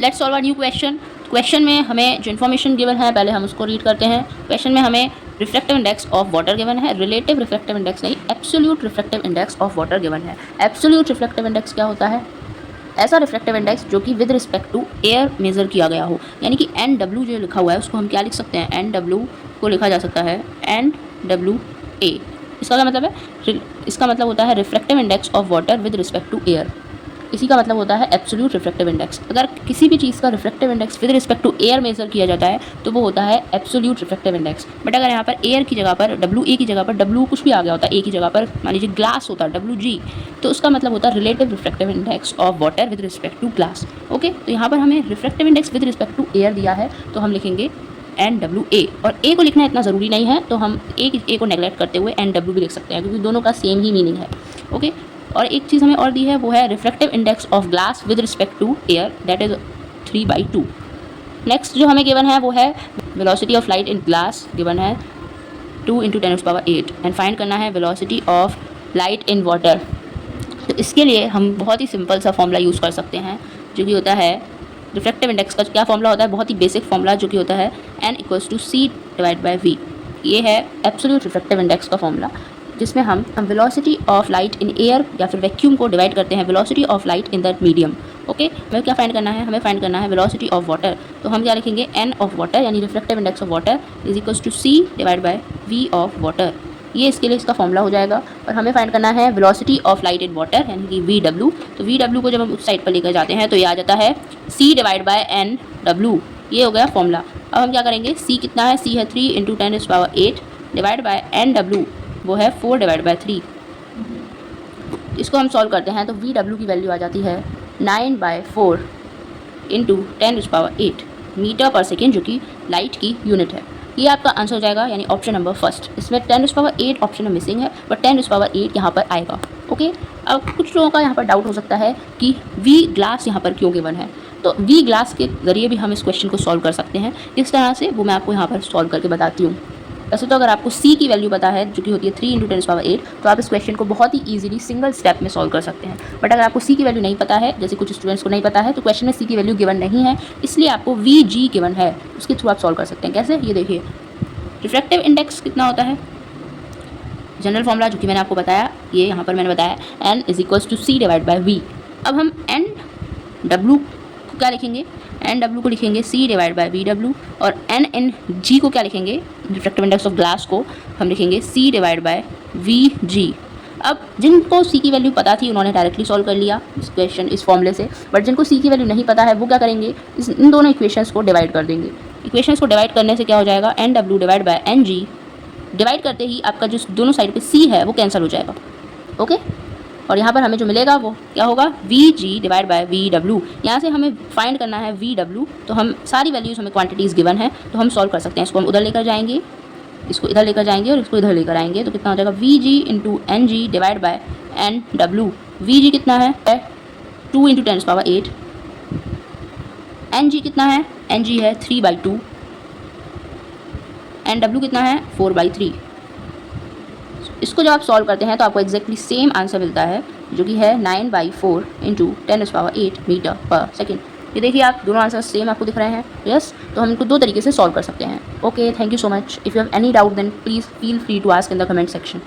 Let's solve a new question. Question में हमें जो इन्फॉर्मेशन गिवन है पहले हम उसको रीड करते हैं। क्वेश्चन में हमें refractive index of water given है, रिलेटिव रिफ्रैक्टिव इंडेक्स नहीं, absolute refractive index of water given है। एब्सोल्यूट रिफ्रैक्टिव इंडेक्स क्या होता है? ऐसा रिफ्रैक्टिव इंडेक्स जो कि with respect to air measure किया गया हो, यानी कि NW जो लिखा हुआ है उसको हम क्या लिख सकते हैं? NW को लिखा जा सकता है NWA। इसका क्या मतलब है? इसका मतलब होता है refractive index of water with respect to air. इसी का मतलब होता है एब्सोल्यूट रिफ्रैक्टिव इंडेक्स। अगर किसी भी चीज़ का refractive index with respect to air measure किया जाता है तो वो होता है एब्सोल्यूट रिफ्रैक्टिव इंडेक्स। बट अगर यहाँ पर एयर की जगह पर WA की जगह पर W कुछ भी आ गया होता है, A की जगह पर मान लीजिए ग्लास होता है WG, तो उसका मतलब होता है relative refractive index of water with respect to glass. Okay, तो यहाँ पर हमें refractive index with respect to air दिया है तो हम लिखेंगे NWA। और A को लिखना इतना ज़रूरी नहीं है तो हम A को नेगलेक्ट करते हुए NW भी लिख सकते हैं क्योंकि दोनों का सेम ही मीनिंग है। ओके, और एक चीज़ हमें और दी है वो है refractive index of glass with respect to air, that is 3/2। Next जो हमें गिवन है वो है velocity of light in glass, given है 2 × 10⁸ एंड फाइंड करना है velocity of light in water. तो इसके लिए हम बहुत ही सिंपल सा फॉर्मूला यूज़ कर सकते हैं जो कि होता है रिफ्रैक्टिव इंडेक्स का क्या फॉर्मूला होता है? बहुत ही बेसिक फॉर्मूला जो कि होता है N = C/V। ये है एब्सोल्यूट रिफ्रैक्टिव इंडेक्स का फॉर्मूला, जिसमें हम velocity of light in air या फिर वैक्यूम को डिवाइड करते हैं velocity of light in that medium. Okay, हमें क्या फाइंड करना है? हमें फाइंड करना है वेलोसिटी ऑफ वाटर। तो हम क्या लिखेंगे? N ऑफ वाटर यानी refractive index of water = C/V of water. ये इसके लिए इसका फॉर्मूला हो जाएगा। और हमें फाइंड करना है velocity of light in water यानी कि VW। तो VW को जब हम उस साइड पर लेकर जाते हैं तो ये आ जाता है C/NW। ये हो गया फॉर्मूला। अब हम क्या करेंगे? C कितना है? C है 3 × 10⁸ डिवाइड बाय NW, वो है 4/3। इसको हम सॉल्व करते हैं तो VW की वैल्यू आ जाती है 9/4 × 10⁸ मीटर पर सेकेंड, जो कि लाइट की यूनिट है। ये आपका आंसर हो जाएगा, यानी ऑप्शन नंबर फर्स्ट। इसमें 10⁸ ऑप्शन में मिसिंग है बट 10⁸ यहाँ पर आएगा। ओके, अब कुछ लोगों का यहाँ पर डाउट हो सकता है कि V ग्लास यहाँ पर क्यों गिवन है। तो V ग्लास के ज़रिए भी हम इस क्वेश्चन को सॉल्व कर सकते हैं। किस तरह से, वो मैं आपको यहाँ पर सॉल्व करके बताती हूँ। वैसे तो अगर आपको C की वैल्यू पता है जो कि होती है 3 × 10⁸, तो आप इस क्वेश्चन को बहुत ही ईजिली सिंगल स्टेप में सॉल्व कर सकते हैं। बट अगर आपको C की वैल्यू नहीं पता है, जैसे कुछ स्टूडेंट्स को नहीं पता है, तो क्वेश्चन में C की वैल्यू गिवन नहीं है, इसलिए आपको VG गिवन है, उसके थ्रू आप सॉल्व कर सकते हैं। कैसे? ये देखिए, रिफ्रैक्टिव इंडेक्स कितना होता है? जनरल फॉर्मूला जो कि मैंने आपको बताया, ये यहाँ पर मैंने बताया N = C/V। अब हम NW को क्या लिखेंगे? NW को लिखेंगे C/VW। और NG को क्या लिखेंगे? रिफ्रैक्टिव इंडेक्स ऑफ ग्लास को हम लिखेंगे C/VG। अब जिनको C की वैल्यू पता थी उन्होंने डायरेक्टली सॉल्व कर लिया इस क्वेश्चन, इस फॉर्मूले से। बट जिनको C की वैल्यू नहीं पता है वो क्या करेंगे? इन दोनों इक्वेशंस को डिवाइड कर देंगे। इक्वेशंस को डिवाइड करने से क्या हो जाएगा? NW/NG। डिवाइड करते ही आपका जो दोनों साइड पे C है वो कैंसिल हो जाएगा। ओके, और यहाँ पर हमें जो मिलेगा वो क्या होगा? VG/VW। यहाँ से हमें फाइंड करना है VW, तो हम सारी वैल्यूज़ हमें क्वांटिटीज़ गिवन है तो हम सॉल्व कर सकते हैं। इसको हम उधर लेकर जाएंगे, इसको इधर लेकर जाएंगे और इसको इधर लेकर आएंगे, तो कितना हो जाएगा? VG × NG/NW। VG कितना है? 2 × 10⁸। NG कितना है? NG है 3/2। NW कितना है? 4/3। इसको जब आप सॉल्व करते हैं तो आपको एग्जैक्टली सेम आंसर मिलता है जो कि है 9/4 × 10⁸ मीटर पर सेकेंड। ये देखिए, आप दोनों आंसर सेम आपको दिख रहे हैं। यस, तो हम इनको दो तरीके से सॉल्व कर सकते हैं। Okay, thank you so much. If you have any doubt then please feel free to ask in the comment section.